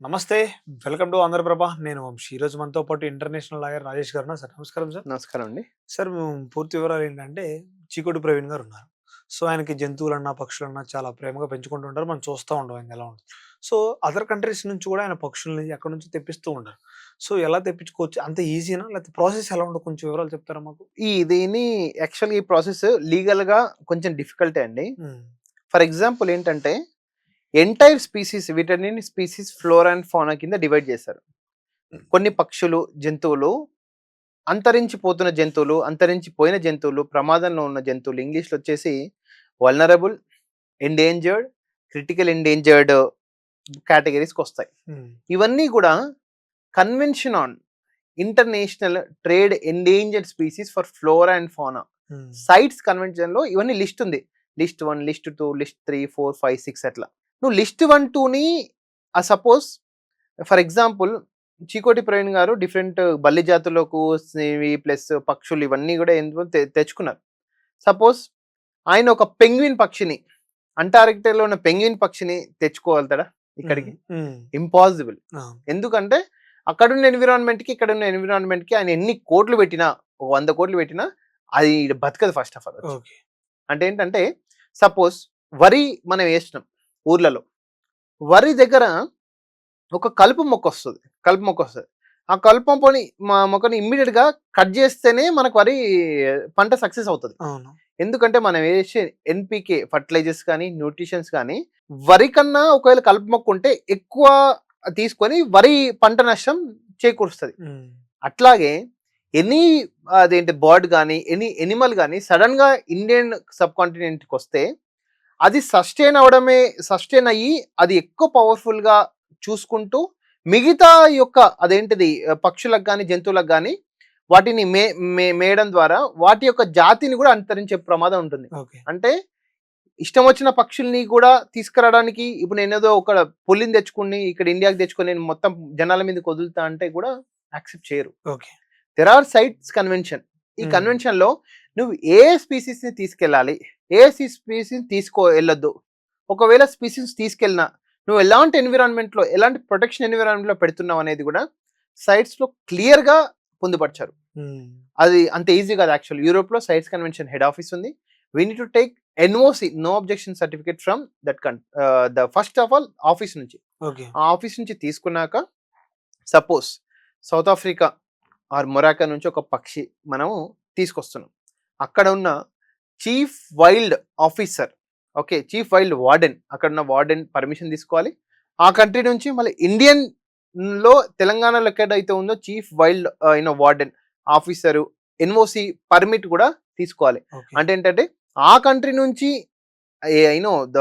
నమస్తే. Welcome to Andhra Prabha. నేను వంశీ. ఈరోజు మనతో పాటు ఇంటర్నేషనల్ లాయర్ రాజేష్ గారు ఉన్నారు. సార్ నమస్కారం సార్. నమస్కారం అండి. సార్ పూర్తి వివరాలు ఏంటంటే చీకోటి ప్రవీణ్ గారు ఉన్నారు. సో ఆయనకి జంతువులన్నా, పక్షులన్నా చాలా ప్రేమగా పెంచుకుంటూ ఉంటారు. మనం చూస్తా ఉంటాం ఆయన ఎలా ఉంటుంది. సో అదర్ కంట్రీస్ నుంచి కూడా ఆయన పక్షుల్ని ఎక్కడి నుంచి తెప్పిస్తూ ఉంటారు. సో ఎలా తెప్పించుకోవచ్చు? అంత ఈజీనా? లేకపోతే ప్రాసెస్ ఎలా ఉంటది? కొంచెం వివరాలు చెప్తారా మాకు? దీన్ని యాక్చువల్‌గా ఈ ప్రాసెస్ లీగల్‌గా కొంచెం డిఫికల్టే అండి. హ్మ్. ఫర్ ఎగ్జాంపుల్ ఏంటంటే ఎంటైర్ స్పీసీస్ వీటన్నిటిని స్పీసీస్ ఫ్లోరా అండ్ ఫౌనా కింద డివైడ్ చేశారు. కొన్ని పక్షులు, జంతువులు అంతరించిపోతున్న జంతువులు, అంతరించిపోయిన జంతువులు, ప్రమాదంలో ఉన్న జంతువులు ఇంగ్లీష్‌లో వచ్చేసి వల్నరబుల్, ఎండేంజర్డ్, క్రిటికల్ ఎండేంజర్డ్ కేటగిరీస్‌కొస్తాయి. హ్మ్. ఇవన్నీ కూడా convention on international trade endangered species for flora and fauna హ్మ్. సైట్స్ కన్వెన్షన్ లో ఇవన్నీ లిస్ట్ ఉంది. లిస్ట్ 1, లిస్ట్ 2, లిస్ట్ 3, 4, 5, 6 అట్లా. నువ్వు లిస్ట్ 1, 2ని suppose for example Chikoti Praveen గారు డిఫరెంట్ బల్లి జాతులకు ప్లస్ పక్షులు ఇవన్నీ కూడా ఎందుకు తెచ్చుకున్నారు. సపోజ్ ఆయన ఒక పెంగ్విన్ పక్షిని, అంటార్కిటికాలో ఉన్న పెంగ్విన్ పక్షిని తెచ్చుకోగలుగుతాడా ఇక్కడికి? ఇంపాసిబుల్. ఎందుకంటే అక్కడున్న ఎన్విరాన్మెంట్ కి ఇక్కడున్న ఎన్విరాన్మెంట్ కి ఆయన ఎన్ని కోట్లు పెట్టినా, 100 కోట్లు పెట్టినా అది బతకదు ఫస్ట్ ఆఫ్ ఆల్. ఓకే. అంటే ఏంటంటే సపోజ్ వరి మనం వేసినాం ఊర్లలో, వరి దగ్గర ఒక కలుపు మొక్క వస్తుంది. ఆ కలుపు మొక్కని ఇమ్మీడియట్ గా కట్ చేస్తేనే మనకు వరి పంట సక్సెస్ అవుతుంది. అవును. ఎందుకంటే మనం వేసే ఎన్పికే ఫర్టిలైజర్స్ కానీ న్యూట్రిషన్స్ కానీ వరి కన్నా ఒకవేళ కలుపు మొక్క ఉంటే ఎక్కువ తీసుకొని వరి పంట నష్టం చేకూరుస్తుంది. హ్మ్. అట్లాగే ఎనీ అదేంటి బర్డ్ కానీ ఎనీ ఎనిమల్ కానీ సడన్ గా ఇండియన్ సబ్ కాంటినెంట్కి వస్తే అది సస్టైన్ అయ్యి అది ఎక్కువ పవర్ఫుల్ గా చూసుకుంటూ మిగతా యొక్క అదేంటిది పక్షులకు కానీ జంతువులకు కానీ వాటిని మేయడం ద్వారా వాటి యొక్క జాతిని కూడా అంతరించే ప్రమాదం ఉంటుంది. ఓకే. అంటే ఇష్టం వచ్చిన పక్షుల్ని కూడా తీసుకురావడానికి ఇప్పుడు నేను ఏదో ఒక పులిని తెచ్చుకుని ఇక్కడ ఇండియాకి తెచ్చుకొని నేను మొత్తం జనాల మీదకి వదులుతా అంటే కూడా యాక్సెప్ట్ చేయరు. Okay. There are CITES convention. ఈ కన్వెన్షన్ లో నువ్వు ఏ స్పీసీస్ ని తీసుకెళ్ళాలి, ఏ స్పీసీస్ వెళ్ళొద్దు, ఒకవేళ స్పీసీస్ తీసుకెళ్ళినా నువ్వు ఎలాంటి ఎన్విరాన్మెంట్ లో ఎలాంటి ప్రొటెక్షన్ ఎన్విరాన్మెంట్ లో పెడుతున్నావు అనేది కూడా సైట్స్ లో క్లియర్ గా పొందుపరిచారు. అది అంత ఈజీ కాదు. యాక్చువల్ యూరోప్ లో సైట్స్ కన్వెన్షన్ హెడ్ ఆఫీస్ ఉంది. We need to take NOC, no objection certificate from that the first of all office నుంచి. ఆ ఆఫీస్ నుంచి తీసుకున్నాక suppose South Africa or Morocco నుంచి ఒక పక్షి మనము తీసుకొస్తున్నాం. అక్కడ ఉన్న chief wild officer, okay, chief wild warden, అక్కడ ఉన్న వార్డెన్ పర్మిషన్ తీసుకోవాలి. ఆ కంట్రీ నుంచి మళ్ళీ ఇండియన్ లో తెలంగాణలో ఎక్కడైతే ఉందో chief wild warden officer NOC permit కూడా తీసుకోవాలి. అంటే ఏంటంటే ఆ కంట్రీ నుంచి ద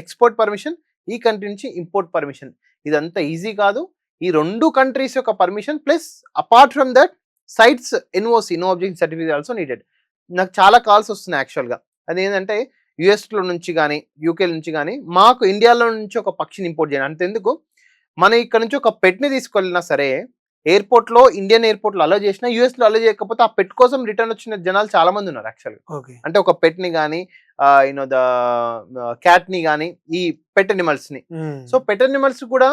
ఎక్స్పోర్ట్ పర్మిషన్, ఈ కంట్రీ నుంచి ఇంపోర్ట్ పర్మిషన్. ఇదంతా ఈజీ కాదు. ఈ 2 కంట్రీస్ యొక్క permission plus apart from that CITES NOC, no objection certificate also needed. నాకు చాలా కాల్స్ వస్తున్నాయి యాక్చువల్గా. అదేంటంటే యుఎస్లో నుంచి కానీ యూకే నుంచి కానీ మాకు ఇండియాలో నుంచి ఒక పక్షిని ఇంపోర్ట్ చేయాలి. అంతెందుకు మనం ఇక్కడ నుంచి ఒక పెట్ని తీసుకెళ్ళినా సరే ఎయిర్పోర్ట్లో, ఇండియన్ ఎయిర్పోర్ట్లో అలో చేసినా యూఎస్లో అలో చేయకపోతే ఆ పెట్ కోసం రిటర్న్ వచ్చిన జనాలు చాలా మంది ఉన్నారు యాక్చువల్గా. అంటే ఒక పెట్ని కానీ ద క్యాట్ని కానీ ఈ పెట్ అనిమల్స్ ని. సో పెట్ అనిమల్స్ కూడా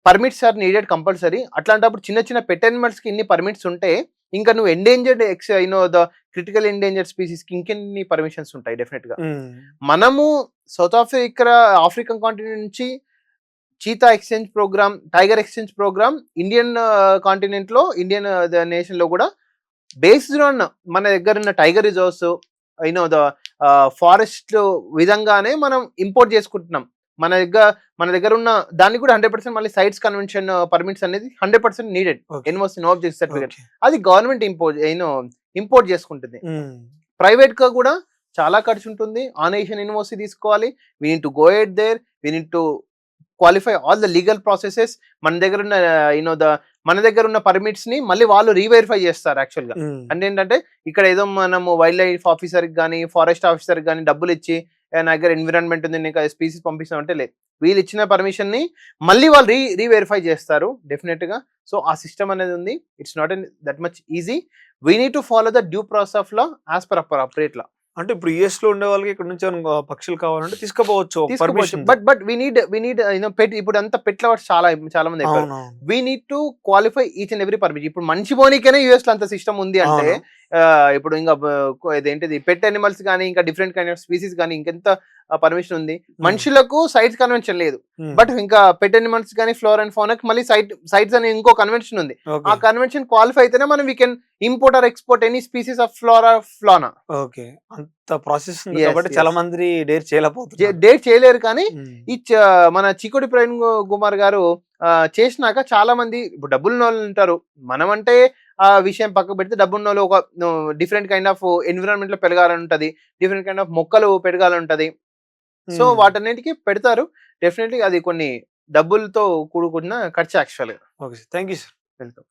పర్మిట్స్ ఆర్ నీడెడ్ కంపల్సరీ. అట్లాంటప్పుడు చిన్న చిన్న పెట్ అనిమల్స్ కి ఇన్ని పర్మిట్స్ ఉంటే ఇంకా నువ్వు endangered the critical endangered species కి ఇంకెన్ని పర్మిషన్స్ ఉంటాయి డెఫినెట్ గా. మనము సౌత్ ఆఫ్రికన్ కాంటినెంట్ నుంచి cheetah exchange program, tiger exchange program Indian continent లో, ఇండియన్ నేషన్ లో కూడా బేస్డ్ ఆన్ మన దగ్గర ఉన్న టైగర్ రిజర్వ్స్ ద ఫారెస్ట్ విధంగానే మనం ఇంపోర్ట్ చేసుకుంటున్నాం. మన దగ్గర ఉన్న దాన్ని కూడా 100% మళ్ళీ సైట్స్ కన్వెన్షన్ పర్మిట్స్ అనేది 100% needed. NOC, no objection certificate అది గవర్నమెంట్ ఇంపోర్ట్ చేసుకుంటుంది. ప్రైవేట్ గా కూడా చాలా ఖర్చు ఉంటుంది. ఆన్ ఏషియన్ ఎన్ఓసి తీసుకోవాలి. We need to go at there, we need to qualify all the legal processes. మన దగ్గర ఉన్న పర్మిట్స్ ని మళ్ళీ వాళ్ళు రీవెరిఫై చేస్తారు యాక్చువల్ గా. అంటే ఏంటంటే ఇక్కడ ఏదో మనము వైల్డ్ లైఫ్ ఆఫీసర్ కానీ ఫారెస్ట్ ఆఫీసర్ కానీ డబ్బులు ఇచ్చి నా దగ్గర ఎన్విరాన్మెంట్ ఉంది నీకు స్పీసీస్ పంపిస్తాం అంటే లేదు. వీళ్ళు ఇచ్చిన పర్మిషన్ ని మళ్ళీ వాళ్ళు రీవెరిఫై చేస్తారు డెఫినెట్ గా. సో ఆ సిస్టమ్ అనేది ఉంది. It's not that much easy. We need to follow the due process of law as per appropriate law. అంటే ఇప్పుడు యుఎస్ లో ఉండే వాళ్ళకి ఇక్కడ నుంచి ఏమైనా పక్షులు కావాలంటే తీసుకుపోవచ్చు తీసుకోవచ్చు. Permission. But we need pet. ఇప్పుడు అంతా పెట్ లవర్స్ చాలా మంది అయిపోయారు. అవునవును. We need to qualify each and every permission. ఇప్పుడు మనిషి పోనీకనే యుఎస్ లో అంత సిస్టమ్ ఉంది అంటే అవును. ఇప్పుడు ఇంకా ఇదేంటిది పెట్ అనిమల్స్ కానీ ఇంకా డిఫరెంట్ కైండ్ ఆఫ్ స్పీసీస్ కానీ ఇంకెంత పర్మిషన్ ఉంది. మనుషులకు సైట్స్ కన్వెన్షన్ లేదు. బట్ ఇంకా పెట్ అనిమల్స్ కానీ ఫ్లోర్ అండ్ ఫౌనాకి మళ్ళీ సైట్స్ అనే ఇంకో కన్వెన్షన్ ఉంది. ఆ కన్వెన్షన్ క్వాలిఫై అయితేనే మనం we can import or export any species of flora fauna. Okay, అంత ప్రాసెస్ ఉంది Yes, కాబట్టి yes. చాలా మంది డేర్ చేయలేకపోతున్నారు. డేట్ చేయలేరు. కానీ ఈ మన చికోటి ప్రవీణ్ కుమార్ గారు చేసినాక చాలా మంది ఇప్పుడు డబ్బులు వాళ్ళు ఉంటారు. మనం అంటే ఆ విషయం పక్కకు పెడితే డబ్బున్న వాళ్ళు ఒక డిఫరెంట్ కైండ్ ఆఫ్ ఎన్విరాన్మెంట్ లో పెరగాలని ఉంటది, డిఫరెంట్ కైండ్ ఆఫ్ మొక్కలు పెరగాలని ఉంటది. సో వాటన్నిటికీ పెడతారు. డెఫినెట్లీ అది కొన్ని డబ్బులతో కూడుకున్న ఖర్చు యాక్చువల్ గా. Okay sir, thank you sir. Welcome.